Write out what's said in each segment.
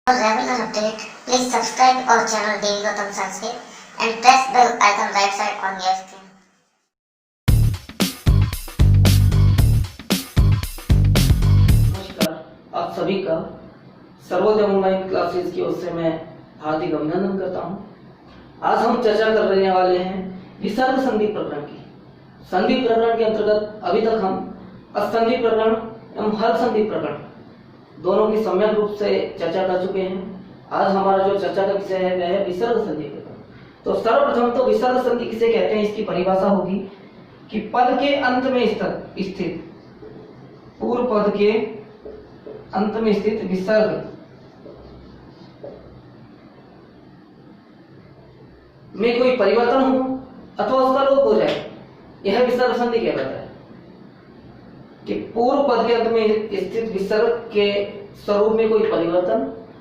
For regular update, please subscribe our channel Daily Gautam Sanskrit and press bell icon right side on your screen. नमस्कार, आप सभी का Sarvodaya online classes की ओर से मैं हार्दिक अभिनंदन करता हूं। आज हम चर्चा करने वाले हैं विसर्ग संधि प्रकरण की। संधि प्रकरण के अंतर्गत अभी तक हम असंधि प्रकरण एवं हल संधि प्रकरण दोनों की सम्यक रूप से चर्चा कर चुके हैं। आज हमारा जो चर्चा का विषय है वह है विसर्ग संधि प्रकरण। तो सर्वप्रथम तो विसर्ग संधि किसे कहते हैं, इसकी परिभाषा होगी कि पद के अंत में स्थित पूर्व पद के अंत में स्थित विसर्ग में कोई परिवर्तन हो अथवा उसका लोप हो जाए, यह विसर्ग संधि कहलाता है। कि पूर्व पद के अंत में स्थित विसर्ग के स्वरूप में कोई परिवर्तन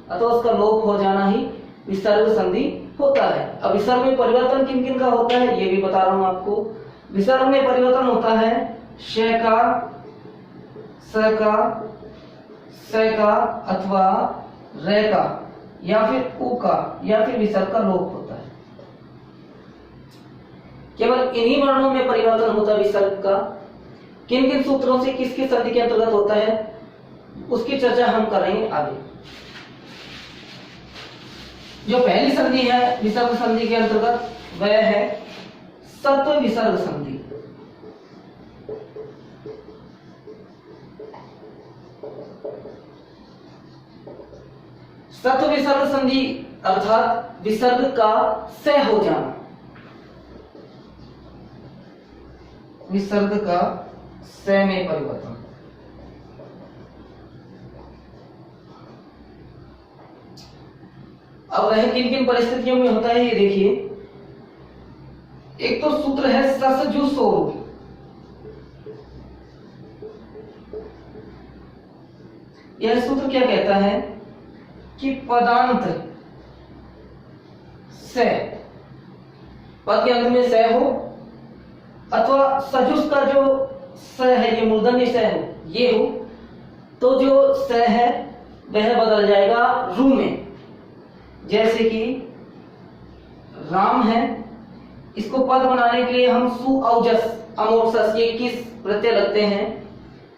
अथवा उसका लोप हो जाना ही विसर्ग संधि होता है। अब विसर्ग में परिवर्तन किन किन का होता है ये भी बता रहा हूं आपको। विसर्ग में परिवर्तन होता है श का, स का, स का अथवा र का या फिर उ का या फिर विसर्ग का लोप होता है। केवल इन्हीं वर्णों में परिवर्तन होता है विसर्ग का। किन किन सूत्रों से किस किस संधि के अंतर्गत होता है उसकी चर्चा हम करेंगे आगे। जो पहली संधि है विसर्ग संधि के अंतर्गत वह है सत्व विसर्ग संधि। सत्व विसर्ग संधि अर्थात विसर्ग का स हो जाना, विसर्ग का स में परिवर्तन। अब वह किन किन परिस्थितियों में होता है ये देखिए। एक तो सूत्र है ससजु सोरु। यह सूत्र क्या कहता है कि पदांत स, पद के अंत में स हो अथवा सजुस का जो स है ये मूर्धन्य स है ये हो, तो जो स है वह बदल जाएगा रू में। जैसे कि राम है, इसको पद बनाने के लिए हम सु औजस अमोक्षस ये किस प्रत्यय लगते हैं।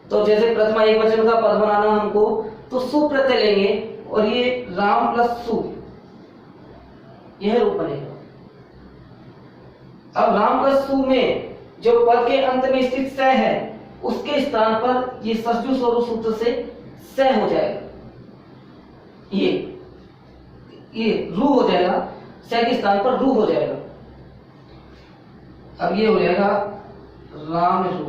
तो जैसे प्रथमा एक वचन का पद बनाना हमको तो सु प्रत्यय लेंगे और ये राम प्लस सु यह रूप बनेगा। अब राम प्लस सु में जो पद के अंत में स्थित स है उसके स्थान पर ये ससजु स्वरूप सूत्र से स हो जाएगा। ये रू हो जाएगा, स के स्थान पर रू हो जाएगा। अब ये हो जाएगा राम रू।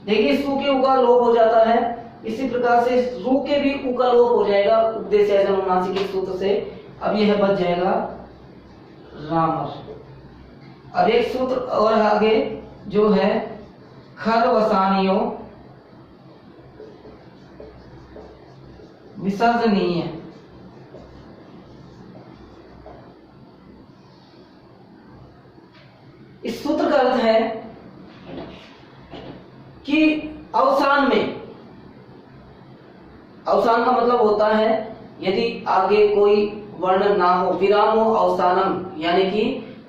देखिए सु के उ का लोप हो जाता है, इसी प्रकार से रू के भी उ का लोप हो जाएगा उपदेश अनुनासिक के सूत्र से। अब यह बच जाएगा रामर। अब एक सूत्र और आगे जो है खर वसानियो विसर्जनीय। इस सूत्र का अर्थ है कि अवसान में, अवसान का मतलब होता है यदि आगे कोई वर्ण ना हो, विराम हो, अवसानम यानी कि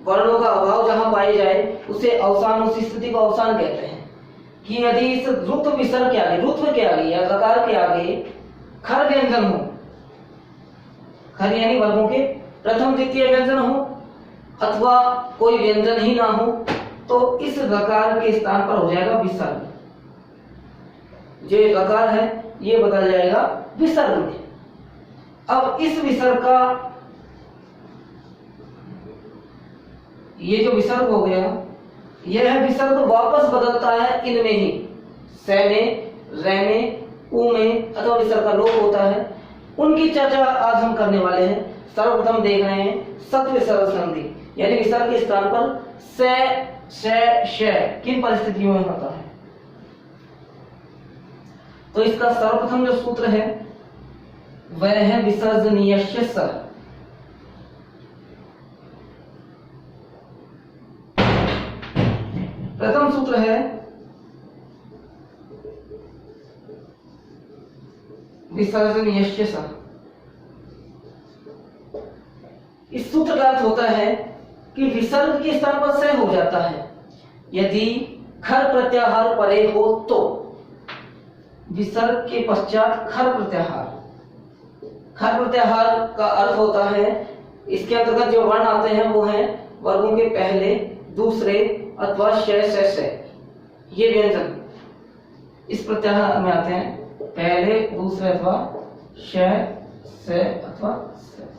वर्णों का अभाव जहां पाए जाए उसे अवसान, उस स्थिति को अवसान कहते हैं। कि यदि इस रुत्व विसर्ग के आगे, रुत्व के आगे या रकार के आगे खर व्यंजन हो, खर यानी वर्गों के प्रथम द्वितीय व्यंजन हो अथवा कोई व्यंजन ही ना हो, तो इस रकार के स्थान पर हो जाएगा विसर्ग। जो रकार है ये बदल जाएगा विसर्ग में। अब इस विसर्ग का, ये जो विसर्ग हो गया, यह विसर्ग वापस बदलता है इनमें ही, स में, र में, उ में अथवा विसर्ग का लोप होता है। उनकी चर्चा आज हम करने वाले हैं। सर्वप्रथम देख रहे हैं सत विसर्ग संधि, यानी विसर्ग के स्थान पर स, श किन परिस्थितियों में होता है। तो इसका सर्वप्रथम जो सूत्र है वह है विसर्जनीयस्य स। प्रथम सूत्र है विसर्जनीयस्य स। इस सूत्र का अर्थ होता है कि विसर्ग के स्थान पर से हो जाता है यदि खर प्रत्याहार परे हो तो। विसर्ग के पश्चात खर प्रत्याहार, खर प्रत्याहार का अर्थ होता है इसके अंतर्गत जो वर्ण आते हैं वो हैं वर्गों के पहले, दूसरे अथवा से ये व्यंजन इस प्रत्याहार में आते हैं, पहले, दूसरे अथवा से अथवा से।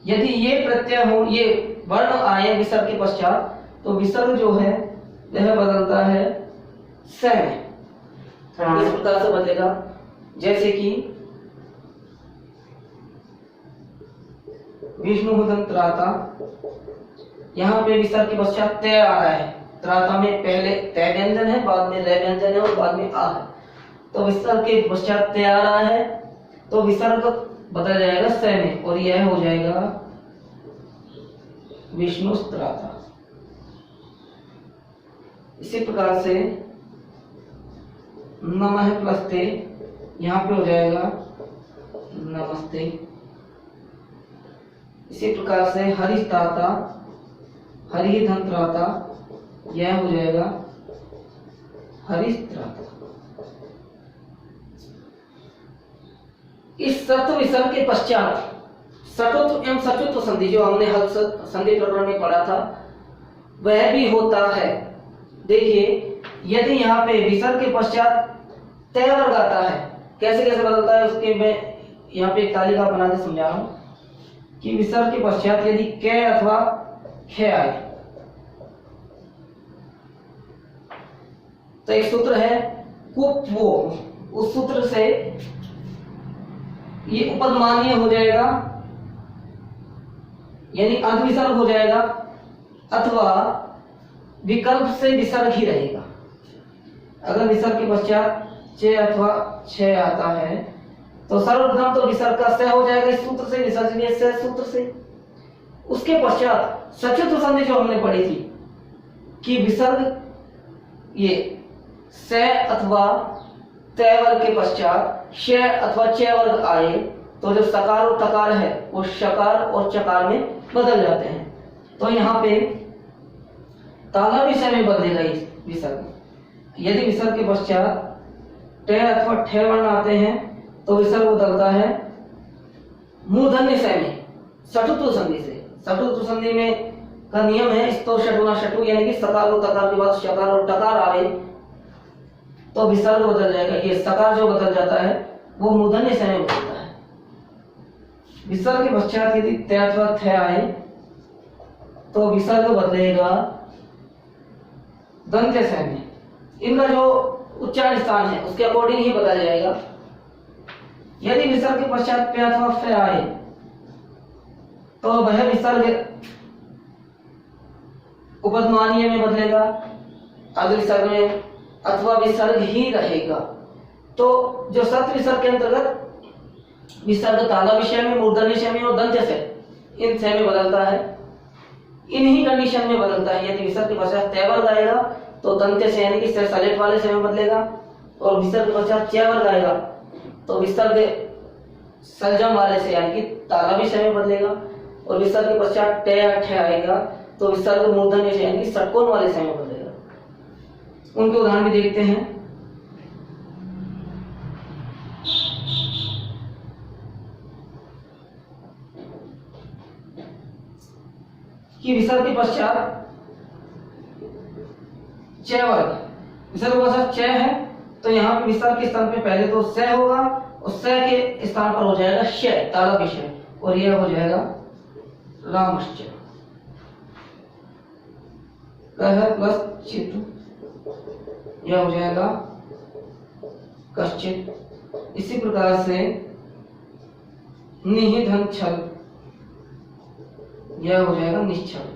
यदि ये प्रत्यय हो, ये वर्ण आए विसर्ग के पश्चात तो विसर्ग जो है वह बदलता है से में। इस प्रकार से बदलेगा जैसे कि विष्णु त्राता, यहाँ पे विसर्ग के पश्चात तय आ रहा है। त्राता में पहले तय व्यंजन है, बाद में रे व्यंजन है और बाद में आ है। तो विसर्ग के पश्चात तय आ रहा है तो विसर्ग बदल जाएगा से में और यह हो जाएगा विष्णु त्राता। इसी प्रकार से नमः प्लस ते, यहाँ पे हो जाएगा नमस्ते। इसी प्रकार से हरि त्राता, हरि धन त्राता, यह हो जाएगा हरि त्राता। इस सत्व विसर्ग के पश्चात सटुत्व एवं सचुत्व संधि जो हमने हल संधि प्रकरण में पढ़ा था वह भी होता है। देखिए यदि यहाँ पे विसर्ग के पश्चात तय वर्ग आता है, कैसे कैसे बदलता है उसके मैं यहाँ पे एक तालिका बना के समझा रहा हूं कि विसर्ग के पश्चात यदि क अथवा ख आए तो एक सूत्र है कुप वो, उस सूत्र से ये उपदमानीय हो जाएगा यानी अंत विसर्ग हो जाएगा अथवा विकल्प से विसर्ग ही रहेगा। अगर विसर्ग के पश्चात चे अथवा छे आता है तो सर्वप्रथम तो विसर्ग का से हो जाएगा इस सूत्र से, विसर्जनीय से सूत्र से। उसके पश्चात सचुत्व संधि जो हमने पढ़ी थी कि विसर्ग ये से अथवा तय वर्ग के पश्चात श अथवा च वर्ग आए तो जो सकार और तकार है वो शकार और चकार में बदल जाते हैं। तो यहाँ पे ताला विषय में बदलेगा इस विसर्ग। यदि विसर्ग के पश्चात ट अथवा ठ वर्ण आते हैं तो विसर्ग बदलता है मूर्धन्य से में सटुत्व संधि से। सटुत्व संधि में का नियम है स्तो शटुना शटु, यानी कि सकार और तकार के बाद शकार और टकार आवे तो विसर्ग बदल जाएगा। ये सकार जो बदल जाता है वो मूर्धन्य से में बदलता है। विसर्ग के पश्चात यदि त अथवा थ आए तो विसर्ग बदलेगा दंत्य से में। इनका जो उच्चारण स्थान है उसके अकॉर्डिंग ही बदल जाएगा। यदि विसर्ग के पश्चात पे अथवा फ आए तो वह विसर्ग उपदमानीय में बदलेगा, अग्र विसर्ग में अथवा विसर्ग ही रहेगा। तो जो सत विसर्ग के अंतर्गत विसर्ग ताला विषय में, मूर्धन्य विषय में और दंत्य से, इन छह में बदलता है। इन्हीं कंडीशन में बदलता है। यदि विसर्ग के पश्चात तय वर्ग आएगा तो दंत्य से यानी कि सलेट वाले से में बदलेगा, और विसर्ग के पश्चात च वर्ग आएगा तो विसर्ग सलजम वाले से यानी कि ताला विषय में बदलेगा, और विसर्ग के पश्चात ट या ठ आएगा तो विसर्ग मूर्धन्य से यानी कि षटकोण वाले से में बदलेगा। उनके उदाहरण भी देखते हैं। कि विसर्ग के पश्चात च वर्ग, विसर्ग के पश्चात च है तो यहाँ पे विसर्ग के स्थान पे पहले तो स होगा और स के स्थान पर हो जाएगा श, ताला विषय, और यह हो जाएगा रामश्च। कह प्लस चित, यह हो जाएगा कश्चित। इसी प्रकार से निहिधन छल, यह हो जाएगा निश्चल।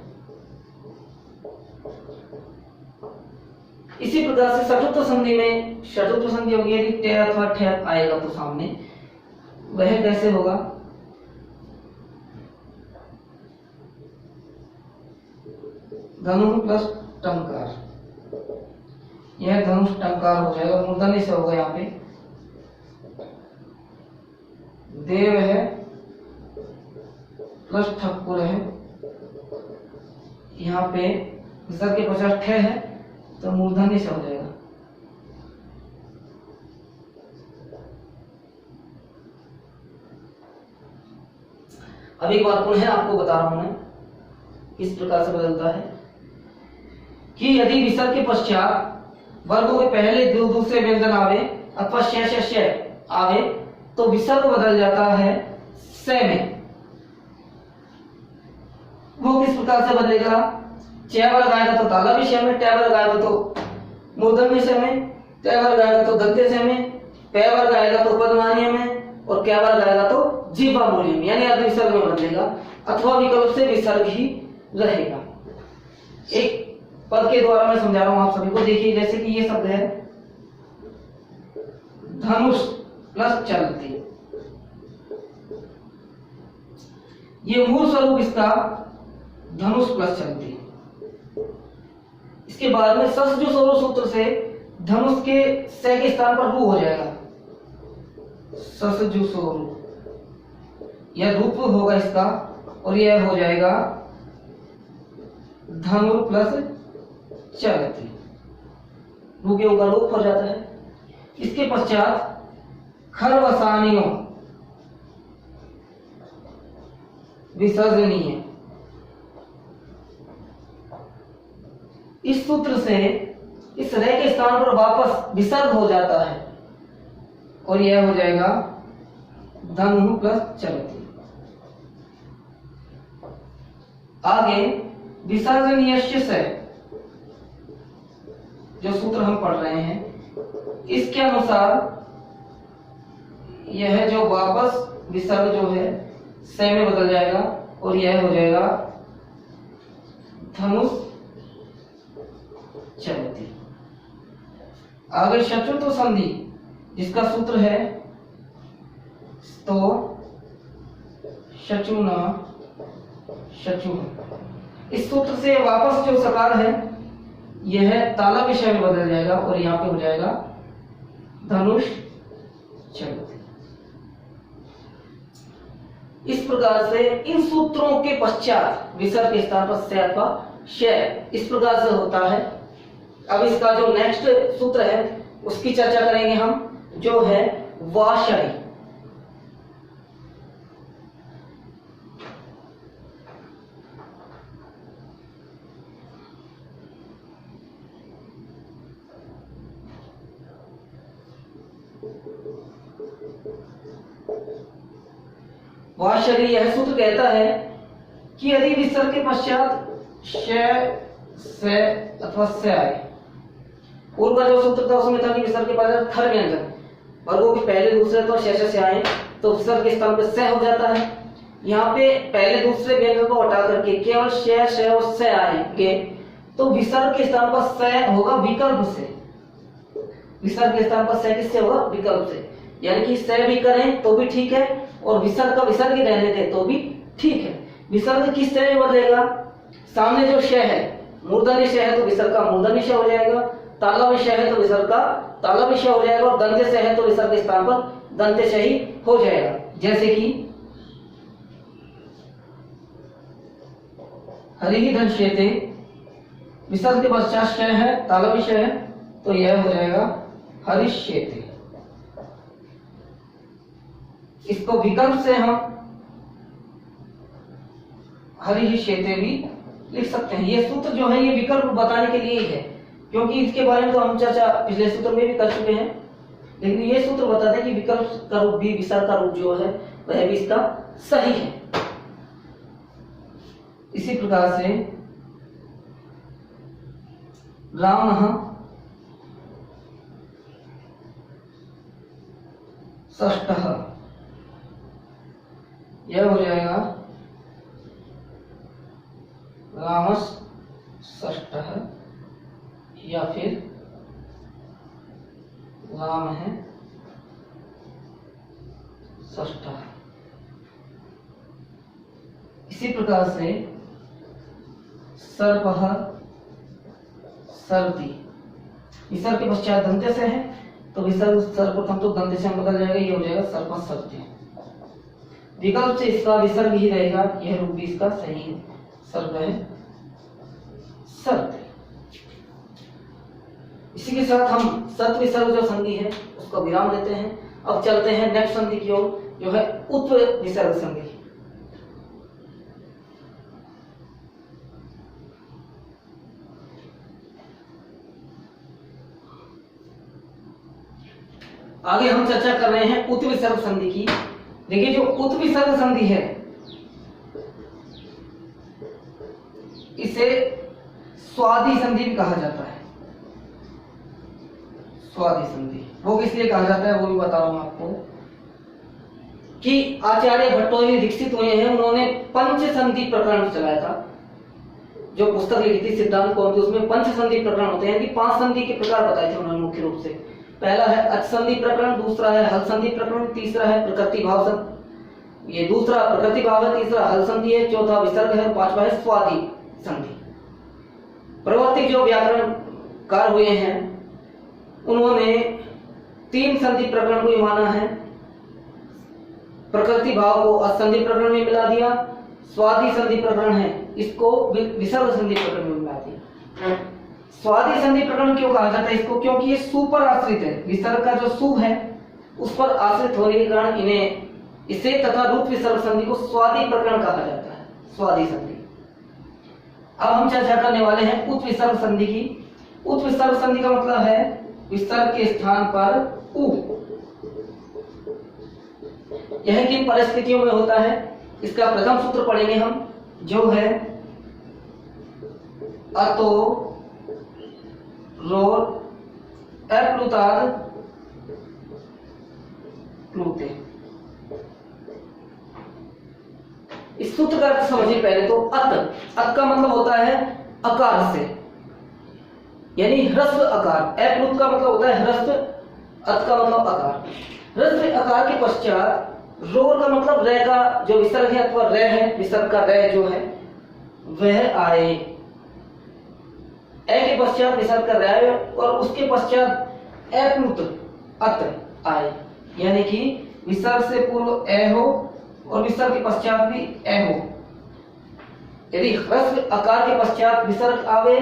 इसी प्रकार से सटुत्व संधि में षटुत्व संधि होगी यदि ट अथवा ठ आएगा तो सामने वह कैसे होगा, धनु प्लस टंकार, यह धनुष टंकार हो जाएगा, मूर्धन्य से होगा। यहाँ पे देव है प्लस ठक्कुर है, यहाँ पे विसर्ग के पश्चात ठ है तो मूर्धन्य से हो जाएगा। अब एक बार पुनः आपको बता रहा हूं मैं किस प्रकार से बदलता है कि यदि विसर्ग के पश्चात वर्गों के पहले दो दूसरे व्यंजन आवे अथवा श आवे तो विसर्ग बदल जाता है स में। वो किस प्रकार से बदलेगा? च वर्ग आएगा तो तालव्य श में, ट वर्ग आएगा तो मूर्धन्य श में, त वर्ग आएगा तो दंत्य श में, प वर्ग आएगा तो पदमानीय में और क वर्ग आएगा तो जीवा मूल्य में, यानी अर्ध विसर्ग में बदलेगा अथवा विकल्प से विसर्ग ही रहेगा। एक पद के द्वारा मैं समझा रहा हूं आप सभी को। देखिए जैसे कि ये शब्द है धनुष प्लस चलती, ये मूल स्वरूप इसका धनुष प्लस चलती। इसके बाद में सस जो सोरो सूत्र से धनुष के स के स्थान पर रू हो जाएगा, सस जो सोरो, यह रूप होगा इसका और यह हो जाएगा धनु प्लस चलती, रू के ऊपर रूप हो जाता है। इसके पश्चात खरवसानियों विसर्जनीय, इस सूत्र से इस रे के स्थान पर वापस विसर्ग हो जाता है और यह हो जाएगा धनु प्लस चलती। आगे विसर्जनीय से जो सूत्र हम पढ़ रहे हैं इसके अनुसार यह जो वापस विसर्ग जो है से में बदल जाएगा और यह हो जाएगा धनुष चलती। आगे शत्रुत्व संधि जिसका सूत्र है तो शचुना शचु, इस सूत्र से वापस जो सकार है यह तालव्य श में बदल जाएगा और यहाँ पे हो जाएगा धनुष चलती। इस प्रकार से इन सूत्रों के पश्चात विसर्ग के स्थान पर से अथवा श इस प्रकार से होता है। अब इसका जो नेक्स्ट सूत्र है उसकी चर्चा करेंगे हम, जो है वाशरी। वाशरी यह सूत्र कहता है कि यदि विसर्ग के पश्चात श से अथवा से आए, पूर्व का जो सूत्र था उसमें था कि विसर्ग के पश्चात थर व्यंजन वर्गों के पहले दूसरे तो श से आए तो विसर्ग के स्थान पर से हो जाता है। यहाँ पे पहले दूसरे व्यंजन को हटा करके केवल श और से आएंगे तो विसर्ग के स्थान पर से होगा विकल्प से। विसर्ग के स्थान पर से किससे होगा? विकल्प से, यानी कि से भी करें तो भी ठीक है और विसर्ग का विसर्ग ही रहने दें तो भी ठीक है। विसर्ग किस से में बदलेगा? सामने जो श है मूर्धन्य श है तो विसर्ग का मूर्धन्य श हो जाएगा, तालव्य श है तो विसर्ग का तालव्य श हो जाएगा और दंत्य श है तो विसर्ग के स्थान पर दंत्य श ही हो जाएगा। जैसे कि हरि धनश्येते, विसर्ग के पश्चात श है तालव्य श है तो यह हो जाएगा हरिष्येते। इसको विकल्प से हम हरिष्येते भी लिख सकते हैं। ये सूत्र जो है ये विकल्प बताने के लिए ही है, क्योंकि इसके बारे में तो हम चर्चा पिछले सूत्र में भी कर चुके हैं, लेकिन ये सूत्र बताते हैं कि विकल्प का रूप भी विसर्ग का रूप जो है वह भी इसका सही है। इसी प्रकार से रामः षष्ठः, यह हो जाएगा रामस् षष्ठः या फिर राम है षष्ठः। इसी प्रकार से सर्पः सर्दी, विसर्ग के पश्चात दंत्य से है तो विसर्ग सर्वप्रथम तो दंत्य से बदल जाएगा, ये हो जाएगा सर्प सर्दी। विकल्प से इसका विसर्ग ही रहेगा, यह रूप भी इसका सही है। सर्व है सर्व। इसी के साथ हम सत विसर्ग जो संधि है उसको विराम देते हैं। अब चलते हैं नेक्स्ट संधि की ओर, जो है उत विसर्ग संधि। आगे हम चर्चा कर रहे हैं उत विसर्ग संधि की। देखिए जो उत विसर्ग संधि है इसे स्वादि संधि भी कहा जाता है। स्वादि संधि वो किस लिए कहा जाता है वो भी बता रहा हूं आपको कि आचार्य भट्टोजी दीक्षित हुए हैं, उन्होंने पंच संधि प्रकरण चलाया था। जो पुस्तक लिखी थी सिद्धांत कौमुदी, उसमें पंच संधि प्रकरण होते हैं कि 5 संधि के प्रकार बताए थे उन्होंने मुख्य रूप से। पहला है अच संधि प्रकरण, दूसरा है हल संधि प्रकरण, तीसरा है प्रकृति भाव संधि, ये दूसरा प्रकृति भाव है, तीसरा हल संधि है, चौथा विसर्ग है, पांचवा है स्वादि संधि। प्रवर्तिक जो व्याकरणकार हुए हैं उन्होंने 3 संधि प्रकरण को ही माना है। प्रकृति भाव को असंधि प्रकरण में मिला दिया, स्वादि संधि प्रकरण है इसको विसर्ग संधि प्रकरण में मिला दिया। स्वादि संधि प्रकरण क्यों कहा जाता है इसको? क्योंकि ये सु पर आश्रित है। विसर्ग का जो सु है उस पर आश्रित होने के कारण इसे तथा रूप विसर्ग संधि को स्वादि प्रकरण कहा जाता है, स्वादि संधि। अब हम चर्चा करने वाले हैं उत विसर्ग संधि की। उत विसर्ग संधि का मतलब है विसर्ग के स्थान पर उ। यह किन परिस्थितियों में होता है इसका प्रथम सूत्र पढ़ेंगे हम, जो है अतो रोर एप्लुताद प्लूते। इस सूत्र का अर्थ समझिए पहले तो। अत का मतलब होता है अकार से, यानी ह्रस्व अकार। एप्लुत का मतलब होता है ह्रस्व, अत का मतलब अकार। ह्रस्व अकार के पश्चात रोर का मतलब रे का जो विसर्ग है अथवा रे है, विसर्ग का रे जो है वह आए। ए के पश्चात विसर्ग का रे आए और उसके पश्चात एप्लुत अत आए, यानी कि विसर्ग से पूर्व ए हो और विसर्ग के पश्चात भी ए हो। यदि ह्रस्व अकार के पश्चात विसर्ग आवे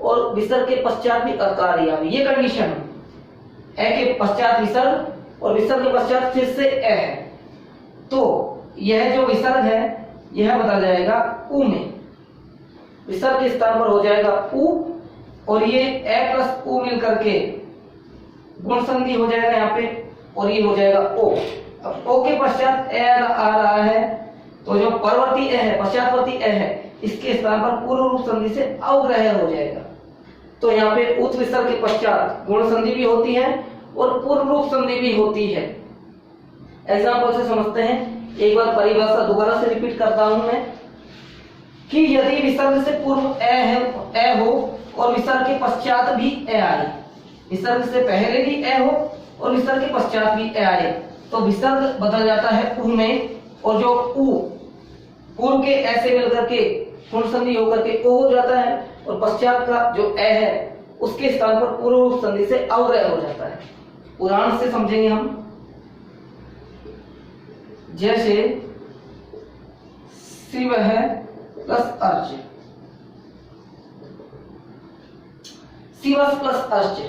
और विसर्ग के पश्चात भी अकार ही आवे, ये कंडीशन है। ए के पश्चात विसर्ग और विसर्ग के पश्चात फिर से ए है, तो यह जो विसर्ग है यह बदल जाएगा उ में। विसर्ग के स्थान पर हो जाएगा उ और ये ए प्लस उ मिलकर के गुण संधि हो जाएगा यहाँ पे, और ये हो जाएगा ओ। अब ओ के पश्चात ए आ रहा है, तो जो परवर्ती ए है, पश्चातवर्ती ए है, इसके स्थान पर पूर्व रूप संधि से अवग्रह हो जाएगा। तो यहाँ पे उत विसर्ग के पश्चात गुण संधि भी होती है और पूर्व रूप संधि भी होती है। एग्जाम्पल से समझते हैं। एक बार परिभाषा दोबारा से रिपीट करता हूं मैं कि यदि विसर्ग से पूर्व ए हो और विसर्ग के पश्चात भी ए आए, विसर्ग से पहले भी ए हो और विसर्ग के पश्चात भी ए आए, तो विसर्ग बदल जाता है उ में, और जो उ पूर्व के ए से मिलकर के गुण संधि होकर के ओ हो जाता है और पश्चात का जो ए है उसके स्थान पर पूर्व रूप संधि से अवग्रह हो जाता है। उदाहरण से समझेंगे हम, जैसे शिव है प्लस अर्च, शिवस प्लस अर्च,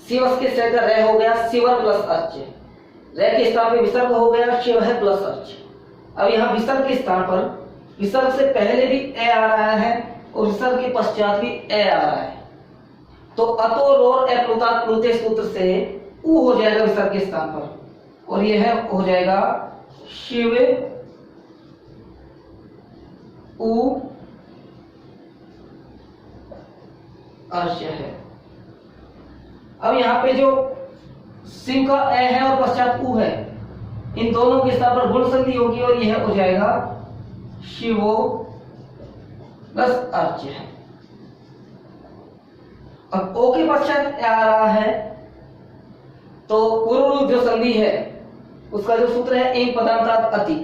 शिवस के से का रे हो गया शिवर प्लस अर्च, रे के स्थान पे विसर्ग हो गया शिव है प्लस अर्च। अब यहाँ विसर्ग के स्थान पर विसर्ग से पहले भी ए आ रहा है और विसर्ग के पश्चात भी ए आ रहा है, तो अतो रोर ए प्लुतात प्लुते सूत्र से उ हो जाएगा विसर्ग के स्थान पर, और यह हो जाएगा शिव उ अर्च है। अब यहाँ पे जो शिव का ए है और पश्चात उ है, इन दोनों के स्थान पर गुण संधि होगी और यह हो जाएगा शिवो प्लस अर्च है। अब ओ के पश्चात आ रहा है, तो पूर्व रूप जो संधि है उसका जो सूत्र है एम पदांतात अति,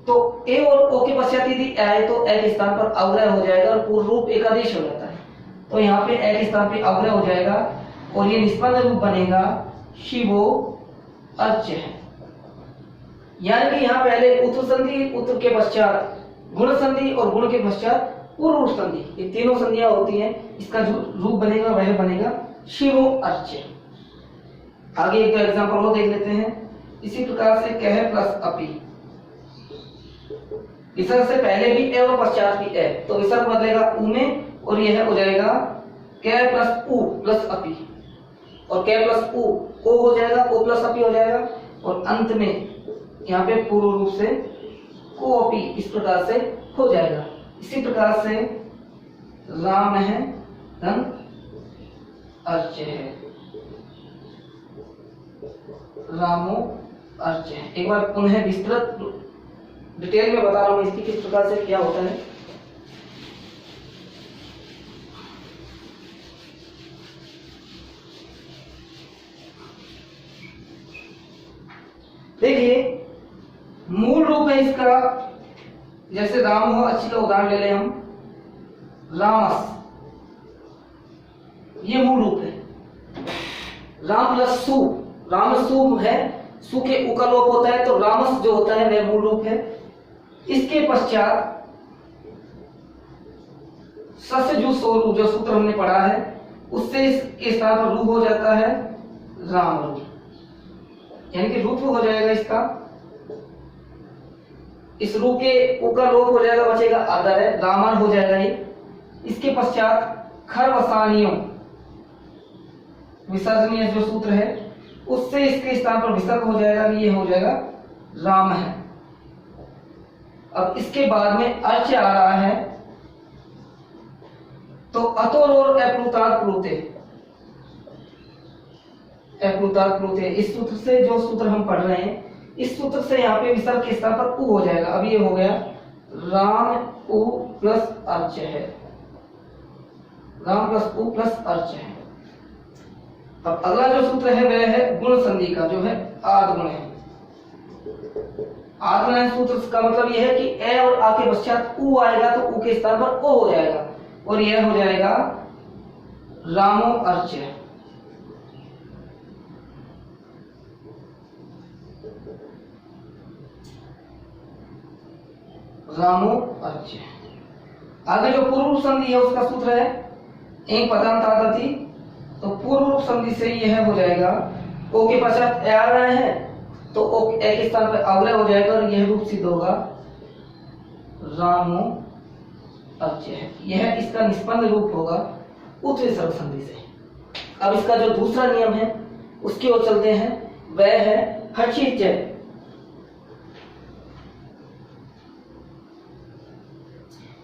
तो ए और ओ के पश्चात यदि आए तो ए के स्थान पर अवग्रह हो जाएगा और पूर्व रूप एकादेश हो जाता है, तो यहाँ पे ए के स्थान पे अवग्रह हो जाएगा और ये निष्पन्न रूप बनेगा शिवो अर्च है। यानी कि यहाँ पहले उत्तर संधि, उत्तर के पश्चात गुण संधि और गुण के पश्चात पूर्व संधि, ये तीनों संधियां होती हैं। इसका जो रूप बनेगा वह बनेगा शिवो अर्च। आगे एक एग्जांपल और देख लेते हैं। इसी प्रकार से कह प्लस अपि, विसर्ग से पहले भी ए और पश्चात भी ए, तो विसर्ग बदलेगा उ में और यह हो जाएगा क प्लस उ प्लस अपि, और क प्लस उ ओ हो जाएगा, ओ प्लस अपि हो जाएगा, और अंत में यहाँ पे पूर्व रूप से कोपी इस प्रकार से हो जाएगा। इसी प्रकार से राम है धन अर्च है, रामो अर्च है। एक बार पुनः विस्तृत डिटेल में बता रहा हूं इसकी किस प्रकार से क्या होता है। देखिए मूल रूप है इसका, जैसे राम हो, अच्छी का उदाहरण ले लें हम, रामस, ये मूल रूप है। राम प्लस सु, राम सु है, सु के उ का लोप होता है, तो रामस जो होता है वह मूल रूप है। इसके पश्चात सस्य जो सोरू जो सूत्र हमने पढ़ा है उससे इसके स्थान पर रूप हो जाता है राम रूप, यानी कि रूप हो जाएगा इसका। इस रूप के उ का लोप हो जाएगा, बचेगा आदर है, रामन हो जाएगा ये। इसके पश्चात खरवसानियों विसर्जनीय जो सूत्र है उससे इसके स्थान पर विसर्ग हो जाएगा, ये हो जाएगा राम है। अब इसके बाद में अर्च आ रहा है, तो अतोर और एप्लुतार प्लुते, एप्लुतार प्लुते, इस सूत्र से जो सूत्र हम पढ़ रहे हैं, इस सूत्र से यहाँ पे विसर्ग के स्थान पर उ हो जाएगा। अब ये हो गया राम उ प्लस अर्च है, राम प्लस उ प्लस अर्च है। अब अगला जो सूत्र है वह है गुण संधि का, जो है आद्गुण है। आद्गुण सूत्र का मतलब यह है कि ए और आ के पश्चात उ आएगा, तो उ के स्थान पर ओ हो जाएगा, और यह हो जाएगा रामो अर्च। रामो अर्च। आगे जो पूर्व रूप संधि है उसका सूत्र है एक पदांत आदति, तो पूर्व रूप संधि से यह हो जाएगा, ओ के पश्चात ए आ रहे हैं तो ओ ए के स्थान पर अवलय हो जाएगा, और यह रूप सिद्ध होगा रामो अर्च है। यह इसका निष्पन्न रूप होगा उत्विसर्ग संधि से। अब इसका जो दूसरा नियम है उसकी ओर चलते हैं, वह है हर्षिच।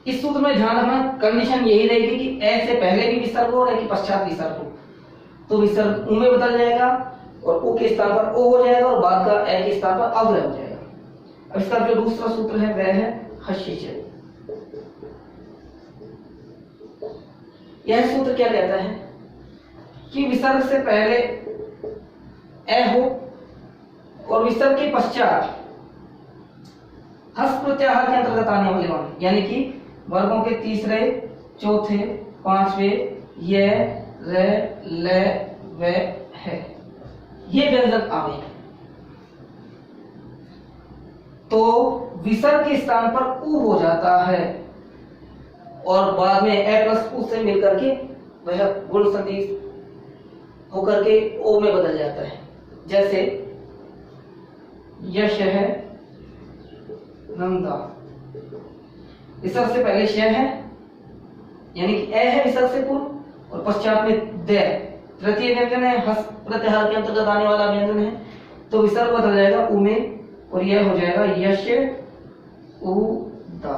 इस सूत्र में ध्यान रखना, कंडीशन यही रहेगी कि ए से पहले भी विसर्ग हो और ए के पश्चात विसर्ग हो, तो विसर्ग उ में बदल जाएगा और उ के स्थान पर ओ हो जाएगा, और बाद का ए के स्थान पर अवलय हो जाएगा। अब इसका जो दूसरा सूत्र है वह है हर्षिच। यह सूत्र क्या कहता है कि विसर्ग से पहले ए हो और विसर्ग के पश्चात हस्त प्रत्याहार के अंतर्गत आने वाले वर्ण, यानी कि वर्गों के तीसरे, चौथे, पांचवें य, र, ल, व, है, ये व्यंजन आवे, तो विसर्ग के स्थान पर उ हो जाता है, और बाद में ए प्लस उ से मिलकर के वह गुण संधि होकर के ओ में बदल जाता है। जैसे यश है नंदा, विसर्ग से पहले श है, यानी कि ए है विसर्ग से पूर्व, और पश्चात में द, तृतीय व्यंजन है, हस्त प्रत्याहार के अंतर्गत आने वाला व्यंजन है, तो विसर्ग बदल जाएगा उ में, और यह हो जाएगा यश उ दा।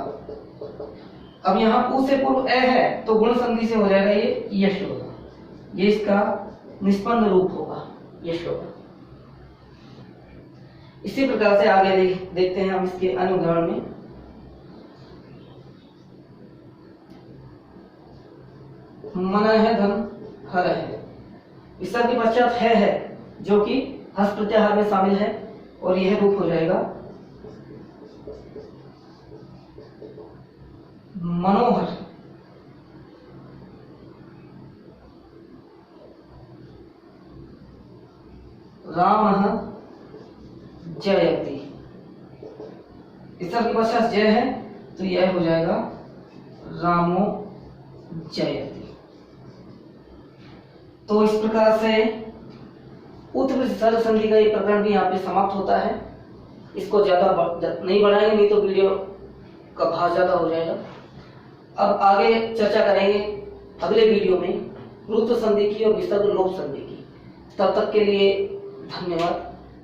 अब यहाँ उ से पूर्व ए है, तो गुण संधि से हो जाएगा ये यश होगा, ये इसका निष्पन्न रूप होगा, यश होगा। इसी प्रकार से आगे देखते हैं हम इसके अन्य उदाहरण में। मन है धन हर है, विसर्ग के पश्चात है जो कि हस्त प्रत्याहार में शामिल है, और यह रूप हो जाएगा मनोहर। राम जयति, इसर के पश्चात जय है तो यह हो जाएगा रामो जयति। तो इस प्रकार से उत्तम सर्ग संधि का ये प्रकरण भी यहाँ पे समाप्त होता है। इसको ज्यादा नहीं बढ़ाएंगे, नहीं तो वीडियो का भार ज्यादा हो जाएगा। अब आगे चर्चा करेंगे अगले वीडियो में रुत्व संधि की और विसर्ग लोप संधि की। तब तक के लिए धन्यवाद।